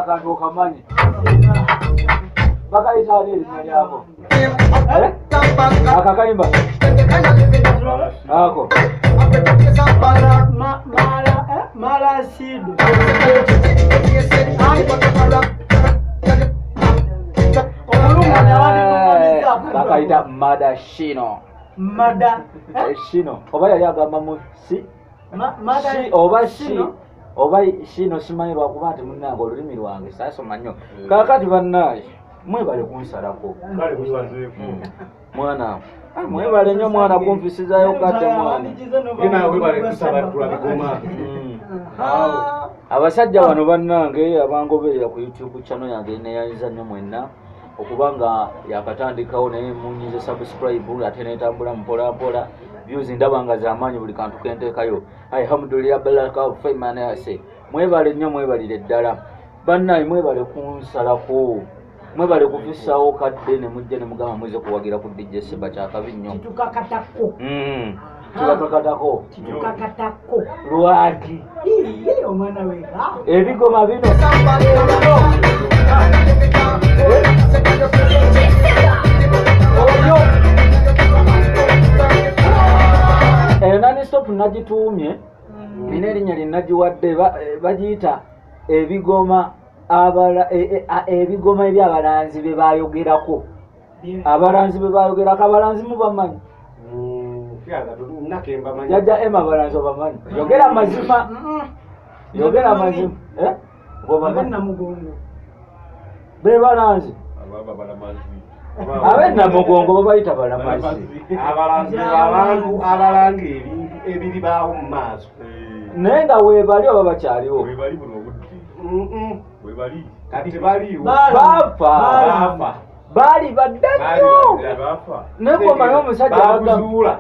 akantu okamanyi bakayita ali erinnya lyako akakayimba ako Malasido. bakayita madashino shino oba yali agamba mu si oba si oba shino simanyi lwakuba nti munnange olulimi lwange saasoma nnyo kaakati bannaaye mwebale kunsalako mwana mwebale nnyo mwana kunfisizayo kadde mwana abasajja bano bannange abangoberera ku YouTube channel yange neyayiza nnyo mwenna okubanga yakatandikawo naye munyize subscribe ate netambula mpolampola views ndaba nga zamaanyi buli kantu kenteekayo alhamdulillah baraka faimana yase mwebale nnyo mwebalire ddala bannaye mwebale kunsalako mwebale kufisawo kadde ne mujja ne mugamba mweze kuwagira ku DJ Seba kyakabi nnyo tukakatako lwaki omwana wega ebigoma bino nani stop nagituumye nina erinnya linagiwadde bagiyita ebigoma ebigoma ebyabalanzi bye bayogerako abalanzi bye bayogerako abalanzi mubamanyi jajja ema balanzi obamanyi yogera mazima namugongo be balanzi abennamugongo babayita balamazi abantu abalanga ebintu ebiribaawo mu maaso naye nga weebali oba bakyaliwo kati tebaliiwo baafa baali badda nnyo naye komanyi omusajja bakuzuula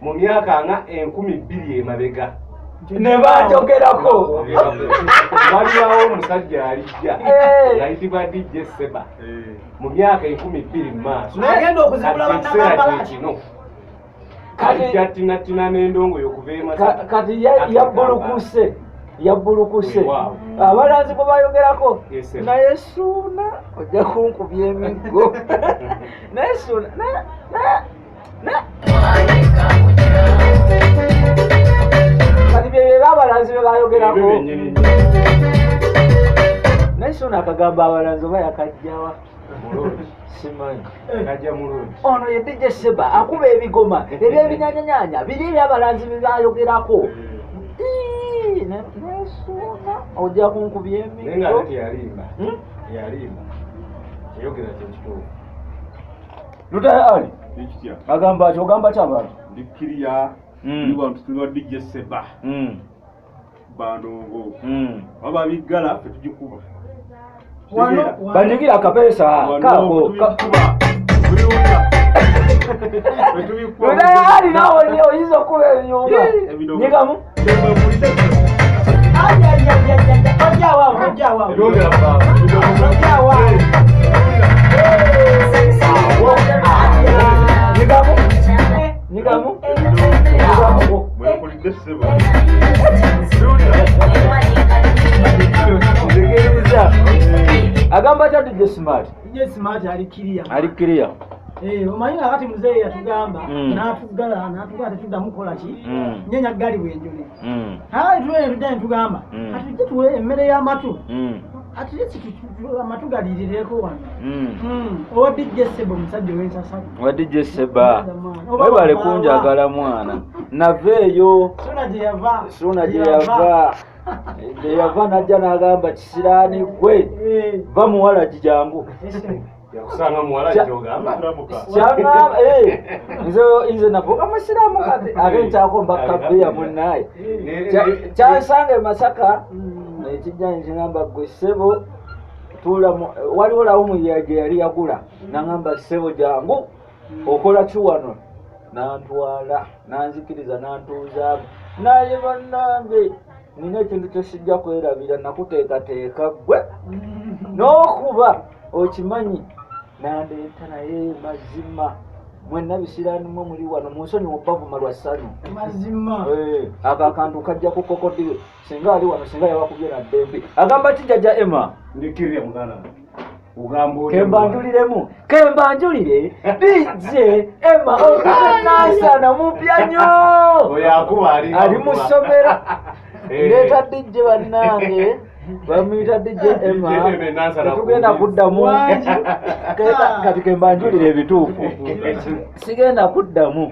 mu myaka nga 2000 emabega ne bajogerako waliwo omusajja alijja yayitibwa DJ Seba mu myaka 2000 mu maaso agenda okuzibula bannababa kino alijja tinatina n'endongo y'okuva emasaka kati yabbulukuse abalanzi bwe bayogerako naye suuna ojja kunkubya emiggo naye suuna kati byebyo abalanzi bwe bayogerako naye suuna akagamba abalanzi oba yakajjawa simanyi ono ye DJ Seba akuba ebigoma eby'ebinyanyanyanya biri ebyabalanzi bye bayogerako nesuuna ojja kunkubya emiggo lutaya ali agamba ati ogamba ki abantu ndikkiriya nibantu tuba DJ Seba bandongo baba biggala fe tugikuba banyigira akapeesa kako lutaya ali nawe oyinza okuba ebinyumba nyigamu nyigamu agamba ta DJ Smart ali clear omanyi akati muzeeyi yatugamba natugala tetuddamu kukola ki nyenya gali bwenjole tujja netugamba atujje tuwe emmere y'amatu amatu galiirireko wano owa DJ Seba omusajja ow'ensasako wa DJ Seba webale kunjagala mwana naveeyo suuna gye yava najja n'agamba kisiraani gwe va muwala gijangu nze navuga musiraamu kati ate nkyako mbakabeya munnaye kyansanga emasaka ekijja nkigamba gwe ssebo waliwo lawumu gye yali yagula nagamba ssebo jangu okola ki wano nantwala nanzikiriza nantuuzaamu naye bannange nina ekintu kyesijja kwerabira nakuteekateeka gwe n'okuba okimanyi nandeeta naye mazima mwenna bisirani mwe muli wano munsonyi obavuma lwa ssanyu mazima ako akantu kajja ku kokodile singa ali wano singa yawakubye na ddembe agamba kijjaja Emma ndikirya mugana ugambo kembanjuliremu kembanjulire DJ Emma okanasana mupya nnyo oyakuba ali mu ssomero ndeeta DJ bannange bamuyita DJ Emma tetugenda kuddamu kati kembanjulire ebituufu sigenda kuddamu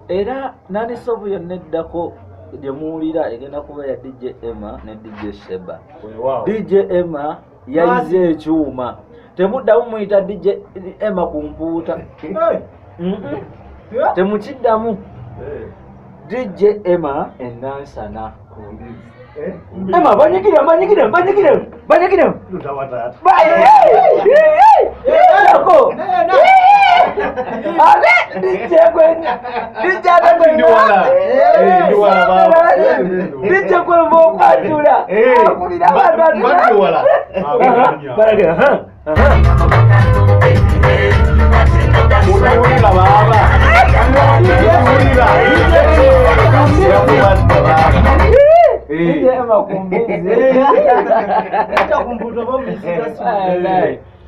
era nanisovu yonna eddako gye muwulira egenda kuba ya DJ Emma ne DJ Seba DJ Emma yayize ekyuma temuddamu muyita DJ Emma ku mpuuta temukiddamu DJ Emma enansana Emma banyigire yako abe DJ kwenya DJ atakwenda DJ kwembo kwatula akulira abantu baragira Mutuulira baba DJ Emma kumbizi takumbuto bomisiga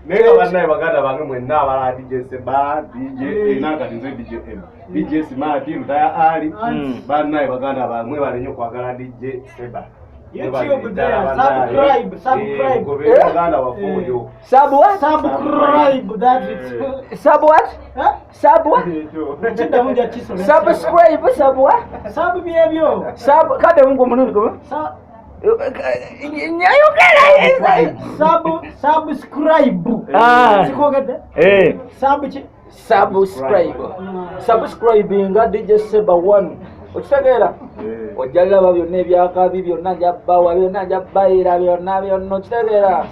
Nega banaye baganda bange mwenna abala DJ Seba, DJ Enanga nze DJ Emma. DJ Smart Rutaya Ali, banaye baganda bamwe balenye kwagala DJ Seba. YouTube there, subscribe. Baganda wafujo. Sub what? Subscribe, that's it. Sub what? Huh? Sub what? Chinda munja chiso. Subscribe, sub what? Sub byebyo. Sub kade mungu mununi ko? Subscribe. Sikogede? Subscribinga DJ Seba 1. Okitegeera? Ojjalaba byonna ebyakabi byonna jabbawa byonna jabbayira byonna okitegeera?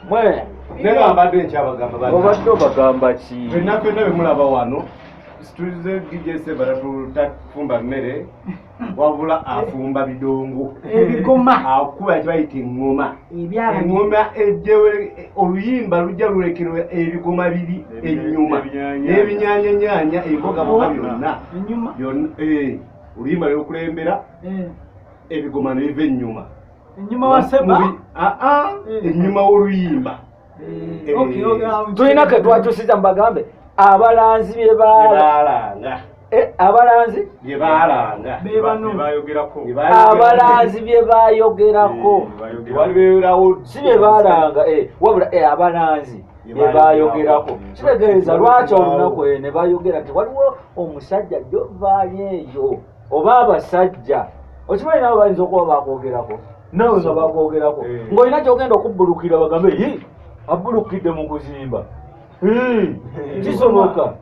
Mwe Nega abadde nkyabagamba bana. obadde obagamba ki? Fenna bemulaba wano. Situze DJ Seba tatufumba mmere wabula afumba bidongo ebigoma akuba kibayita engoma engoma ejjewe oluyimba lujja lulekerwa ebigoma biri ennyuma n'ebinyaanyanya emboga boga byonna oluyimba lwokulembera ebigoma nebiva ennyuma ennyuma wa Seba ennyuma w'oluyimba tulina ke twakyusiza mbagambe abalanzi bye baalanga abalanzi bye baalanga abalanzi bye baayogerako si bye baalanga wabula abalanzi bye baayogerako kitegeeza lwaki olunaku ne baayogera nti waliwo omusajja gyovaayo eyo oba abasajja okimanyi nabo bayinza okuba bakwogerako nawe nga bakwogerako ng'olina kyogenda okubbulukira bagambe abbulukidde mu kuzimba kisoboka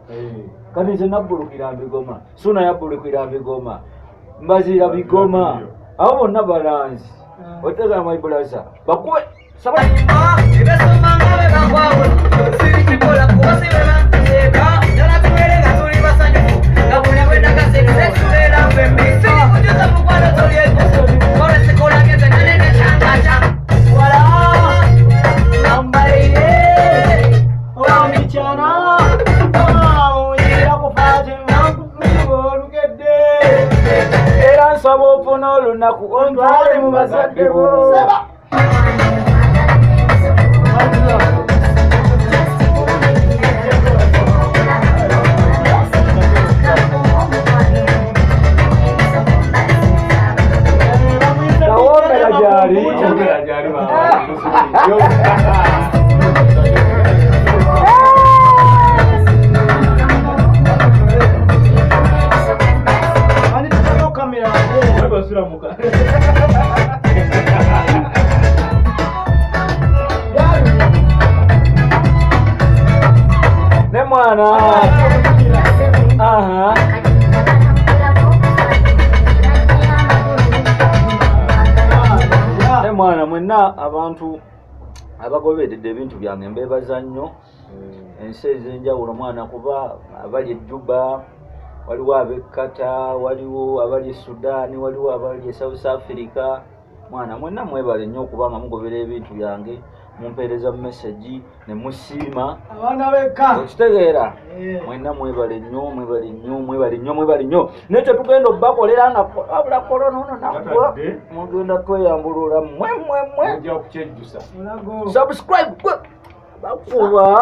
kati nze nabbulukira mbigoma suna yabbulukira mbigoma mbazira bigoma abo bonna balanzi otegera maibulasa bakube era nsaba ofuna olunaku ontwale mu bazadde bo nawombera gyali ne mwana ne mwana mwenna abantu abagoberedde ebintu byange mbeebaza nnyo ensi ez'enjawulo mwana kuba abali ejjuba waliwo ab'e Kata waliwo abali e Sudan waliwo abali e South Africa mwana mwenna mwebale nnyo okubanga mugobera ebintu byange mumpeereza message ne musiima abaana b'ekka okitegeera mwenna mwebale nnyo nekyo tugenda obbakolera nga abula korona ono nakuwa mugenda tweyambulula mmwe ojja kukyejjusa subscribe bakuba